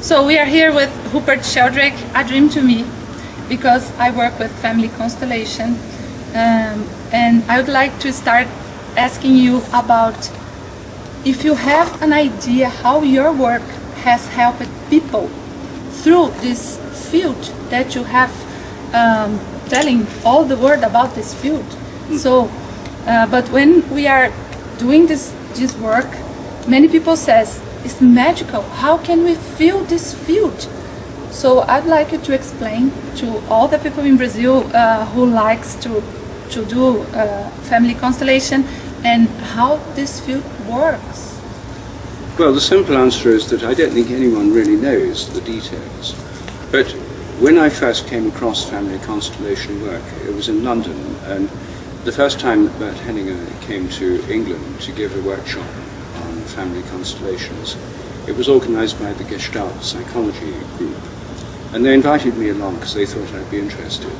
So we are here with Rupert Sheldrake, a dream to me, because I work with family constellation, and I would like to start asking you about if you have an idea how your work has helped people through this field that you have, telling all the world about this field. So, but when we are doing this work, many people says it's magical. How can we feel this field? So I'd like you to explain to all the people in Brazil who likes to do family constellation and how this field works. Well, the simple answer is that I don't think anyone really knows the details. But when I first came across family constellation work, it was in London, and the first time that Bert Hellinger came to England to give a workshop on family constellations, it was organised by the Gestalt psychology group. And they invited me along because they thought I'd be interested.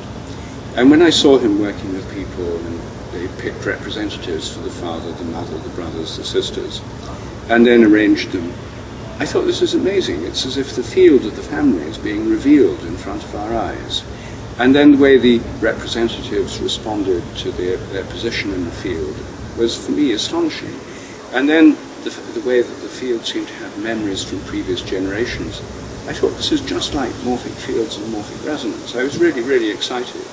And when I saw him working with people, and they picked representatives for the father, the mother, the brothers, the sisters, and then arranged them, I thought, this is amazing. It's as if the field of the family is being revealed in front of our eyes. And then the way the representatives responded to their position in the field was, for me, astonishing. And then the way that the field seemed to have memories from previous generations, I thought, this is just like morphic fields and morphic resonance. I was really, really excited.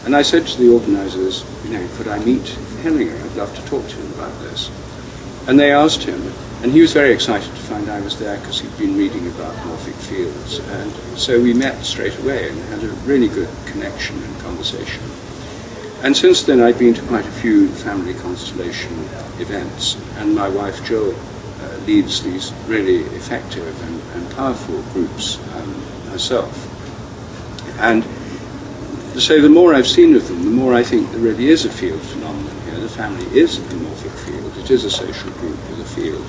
And I said to the organisers, could I meet Hellinger? I'd love to talk to him about this. And they asked him, and he was very excited to find I was there because he'd been reading about morphic fields. And so we met straight away and had a really good connection and conversation. And since then I'd been to quite a few family constellation events, and my wife Jo leads these really effective and powerful groups herself. And so the more I've seen of them, the more I think there really is a field phenomenon here. The family is a morphic field. It is a social group with a field.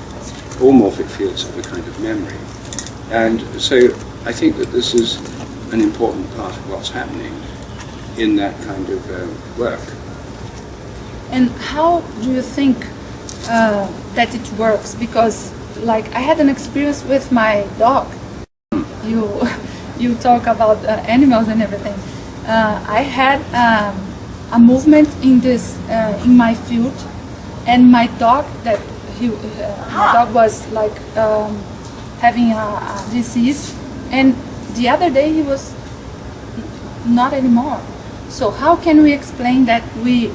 All morphic fields have a kind of memory. And so I think that this is an important part of what's happening in that kind of work. And how do you think that it works? Because, like, I had an experience with my dog. You talk about animals and everything. I had a movement in this in my field, and my dog my dog was like having a disease, and the other day he was not anymore. So how can we explain that we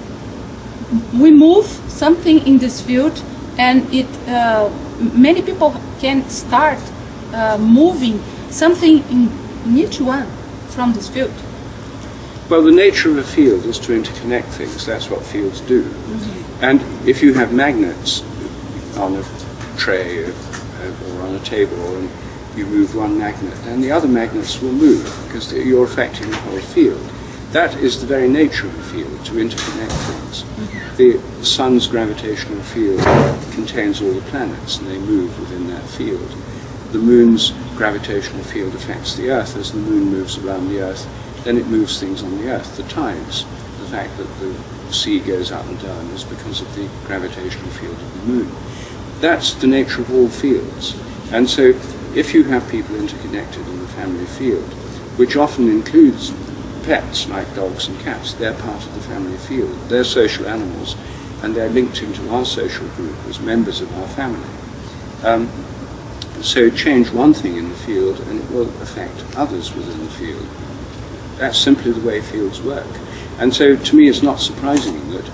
move something in this field, and it many people can start moving something in each one from this field? Well, the nature of a field is to interconnect things. That's what fields do. Mm-hmm. And if you have magnets on a tray or on a table, and you move one magnet, then the other magnets will move because you're affecting the whole field. That is the very nature of a field, to interconnect things. Mm-hmm. The sun's gravitational field contains all the planets, and they move within that field. The moon's gravitational field affects the Earth. As the moon moves around the Earth, then it moves things on the Earth. The tides, the fact that the sea goes up and down, is because of the gravitational field of the moon. That's the nature of all fields. And so if you have people interconnected in the family field, which often includes pets like dogs and cats, they're part of the family field. They're social animals, and they're linked into our social group as members of our family. So change one thing in the field and it will affect others within the field. That's simply the way fields work. And so to me it's not surprising that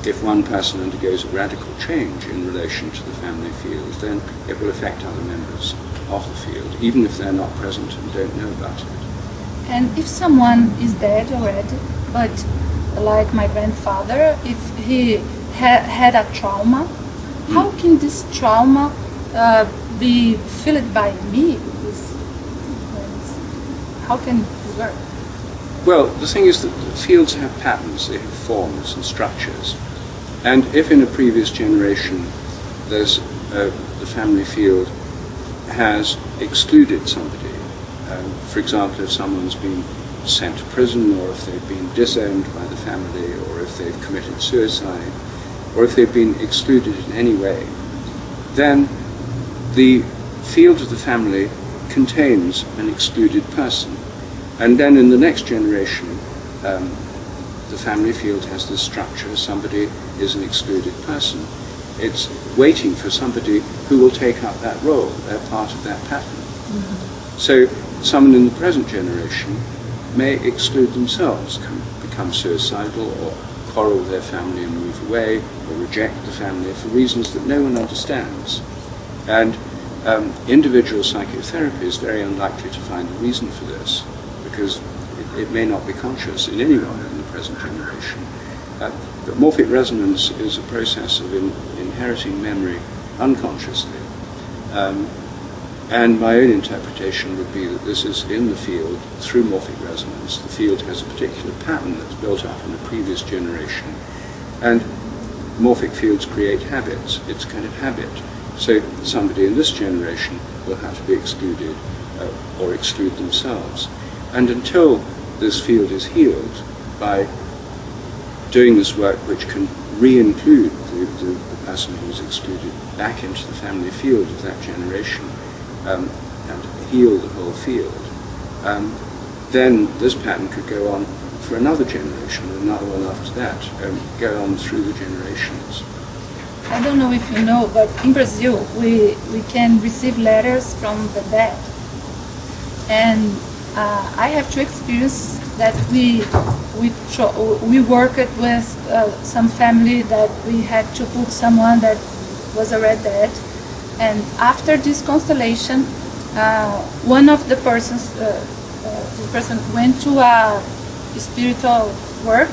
if one person undergoes a radical change in relation to the family field, then it will affect other members of the field, even if they're not present and don't know about it. And if someone is dead already, but like my grandfather, if he had a trauma, how can this trauma be felt by me? How can this work? Well, the thing is that fields have patterns, they have forms and structures. And if in a previous generation there's the family field has excluded somebody, for example, if someone's been sent to prison, or if they've been disowned by the family, or if they've committed suicide, or if they've been excluded in any way, then the field of the family contains an excluded person. And then in the next generation, the family field has this structure: somebody is an excluded person. It's waiting for somebody who will take up that role. They're part of that pattern. Mm-hmm. So someone in the present generation may exclude themselves, become suicidal, or quarrel with their family and move away, or reject the family for reasons that no one understands. And individual psychotherapy is very unlikely to find a reason for this, because it may not be conscious in anyone in the present generation. But morphic resonance is a process of inheriting memory unconsciously. And my own interpretation would be that this is in the field through morphic resonance. The field has a particular pattern that's built up in a previous generation. And morphic fields create habits. It's a kind of habit. So somebody in this generation will have to be excluded or exclude themselves. And until this field is healed by doing this work, which can re-include the person who was excluded back into the family field of that generation, and heal the whole field, then this pattern could go on for another generation, another one after that, go on through the generations. I don't know if you know, but in Brazil we can receive letters from the dead. And I have two experiences that we worked with some family that we had to put someone that was already dead. And after this constellation, one of the persons, this person went to a spiritual work,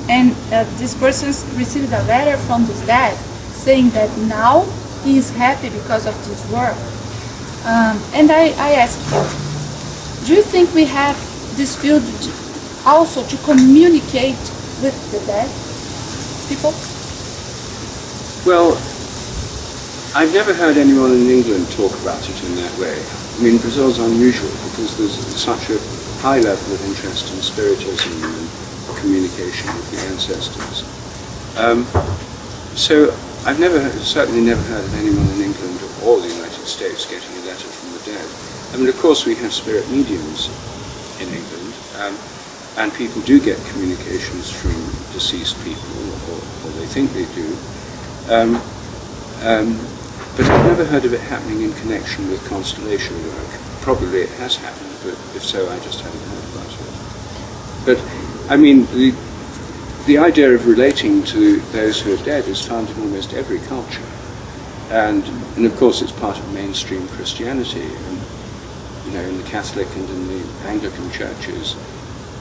and this person received a letter from this dad saying that now he is happy because of this work. And I asked him, do you think we have this field also to communicate with the dead people? Well, I've never heard anyone in England talk about it in that way. I mean, Brazil's unusual because there's such a high level of interest in spiritism and communication with the ancestors. So I've certainly never heard of anyone in England or the United States getting a letter from the dead. I mean, of course, we have spirit mediums in England, and people do get communications from deceased people, or they think they do. But I've never heard of it happening in connection with constellation work. Probably it has happened, but if so, I just haven't heard about it. But, I mean, the idea of relating to those who are dead is found in almost every culture. And of course, it's part of mainstream Christianity. And, you know, in the Catholic and in the Anglican churches,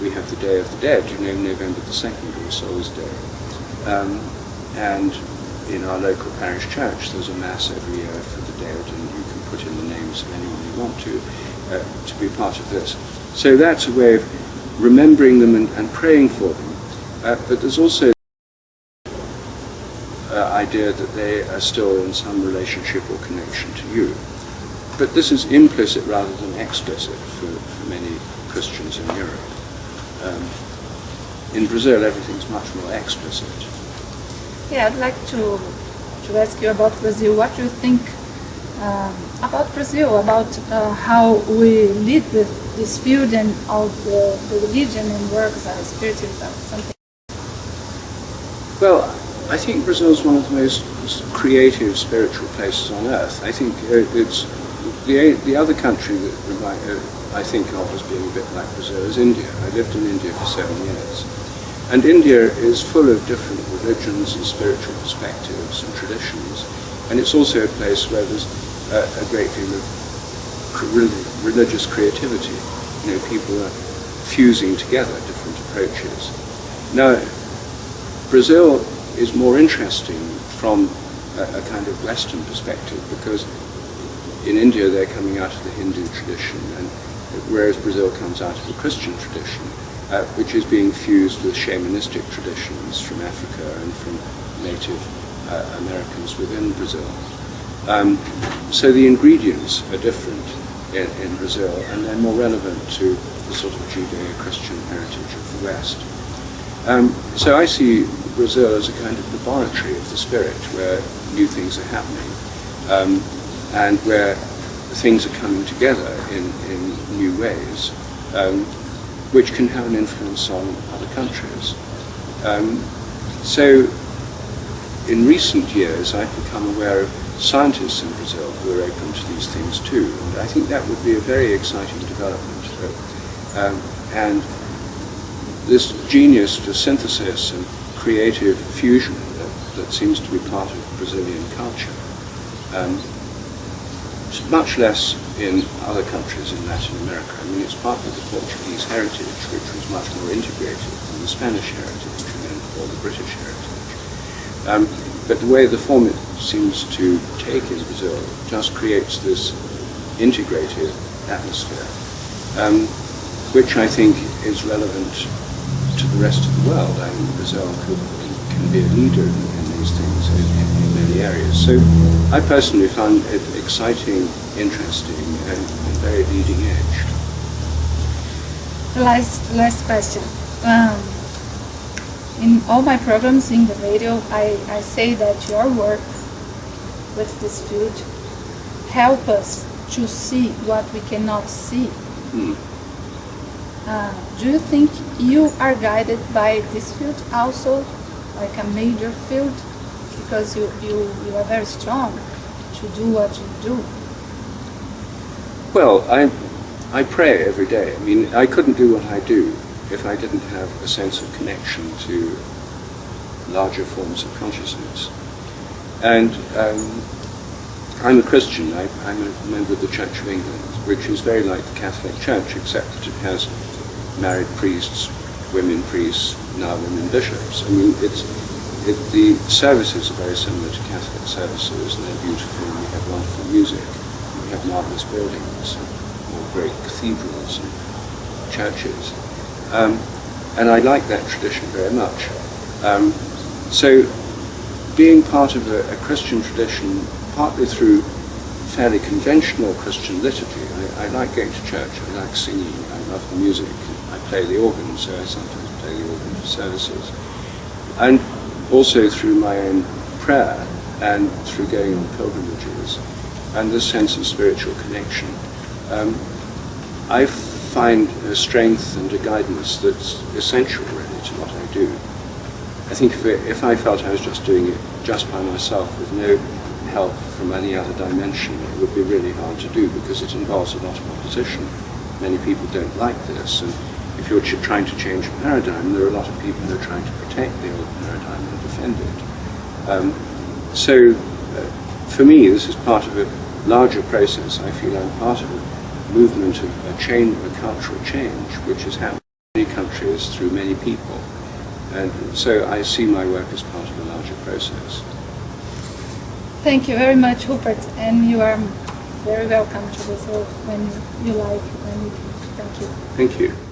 we have the Day of the Dead, you know, November the 2nd, All Souls Day. And in our local parish church, there's a mass every year for the dead, and you can put in the names of anyone you want to be part of this. So that's a way of remembering them and praying for them. But there's also the idea that they are still in some relationship or connection to you. But this is implicit rather than explicit for many Christians in Europe. In Brazil, everything's much more explicit. Yeah, I'd like to ask you about Brazil. What do you think about Brazil, about how we lead with this field and all the religion and works are spiritual or something? Well, I think Brazil is one of the most creative spiritual places on earth. I think it's the other country that I think of as being a bit like Brazil is India. I lived in India for 7 years. And India is full of different religions and spiritual perspectives and traditions. And it's also a place where there's a great deal of religious creativity. You know, people are fusing together different approaches. Now, Brazil is more interesting from a kind of Western perspective because in India they're coming out of the Hindu tradition, and whereas Brazil comes out of the Christian tradition, which is being fused with shamanistic traditions from Africa and from native Americans within Brazil. So the ingredients are different in Brazil, and they're more relevant to the sort of Judeo-Christian heritage of the West. So I see Brazil as a kind of laboratory of the spirit, where new things are happening, and where things are coming together in new ways, which can have an influence on other countries. So in recent years I've become aware of scientists in Brazil who are open to these things too, and I think that would be a very exciting development. And this genius for synthesis and creative fusion that seems to be part of Brazilian culture, much less in other countries in Latin America. I mean, it's part of the Portuguese heritage, which was much more integrated than the Spanish heritage or the British heritage. But the way the form it seems to take in Brazil just creates this integrated atmosphere, which I think is relevant to the rest of the world. I mean, Brazil can be a leader in these things in many areas. So I personally found it exciting, interesting, and very leading edge. Last question. In all my programs in the radio, I say that your work with this field help us to see what we cannot see. Do you think you are guided by this field also, like a major field? Because you are very strong to do what you do. Well, I pray every day. I mean, I couldn't do what I do if I didn't have a sense of connection to larger forms of consciousness. And I'm a Christian. I'm a member of the Church of England, which is very like the Catholic Church, except that it has married priests, women priests, now women bishops. I mean, the services are very similar to Catholic services, and they're beautiful, and we have wonderful music, and we have marvellous buildings, and great cathedrals and churches. And I like that tradition very much. So being part of a Christian tradition, partly through fairly conventional Christian liturgy, I like going to church, I like singing, I love the music, I play the organ, so I sometimes play the organ for services. And also through my own prayer and through going on pilgrimages and this sense of spiritual connection, I find a strength and a guidance that's essential really to what I do. I think if I felt I was just doing it just by myself with no help from any other dimension, it would be really hard to do because it involves a lot of opposition. Many people don't like this, and if you're trying to change a paradigm, there are a lot of people who are trying to protect the old paradigm and defend it. So for me, this is part of a larger process. I feel I'm part of a movement of a cultural change, which has happened in many countries through many people. And so I see my work as part of a larger process. Thank you very much, Rupert, and you are very welcome to Brazil when you like. Thank you. Thank you.